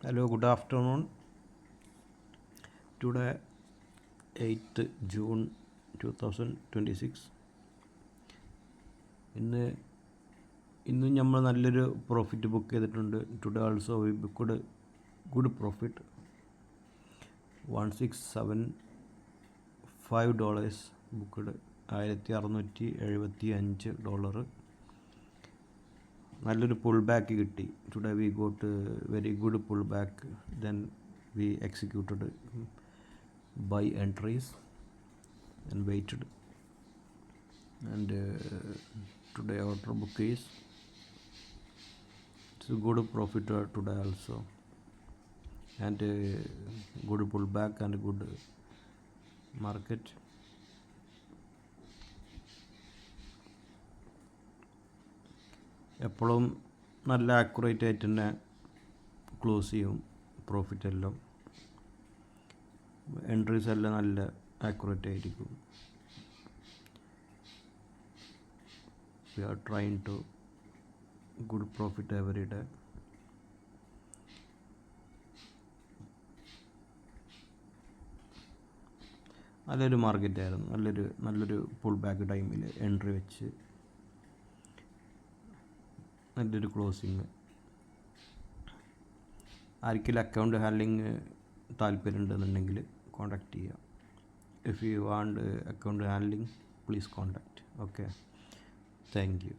Hello, good afternoon. Today, 8th June 2026. ഇന്ന് നമ്മൾ നല്ലൊരു പ്രോഫിറ്റ് ബുക്ക് ചെയ്തിട്ടുണ്ട്. Today also we booked good profit $1675 booked $1675. നല്ലൊരു പുൾ ബാക്ക് കിട്ടി. Today we got very good pull back. Then we executed buy entries and waited. And today order book is it's a good profit today also, and good pullback and good market. എപ്പോഴും നല്ല accurate ആയിട്ട് തന്നെ close ചെയ്യും profit എല്ലാം. Entries എല്ലാം നല്ല accurate ആയിരിക്കും. We are trying to good profit every day. നല്ലൊരു മാർക്കറ്റായിരുന്നു. നല്ലൊരു പുൾ ബാക്ക് ടൈമിൽ എൻട്രി വെച്ച് നല്ലൊരു ക്ലോസിങ്. ആർക്കെങ്കിലും അക്കൗണ്ട് ഹാൻഡ്ലിങ് താല്പര്യമുണ്ടെന്നുണ്ടെങ്കിൽ കോൺടാക്റ്റ് ചെയ്യുക. If you want account handling please contact. Okay, thank you.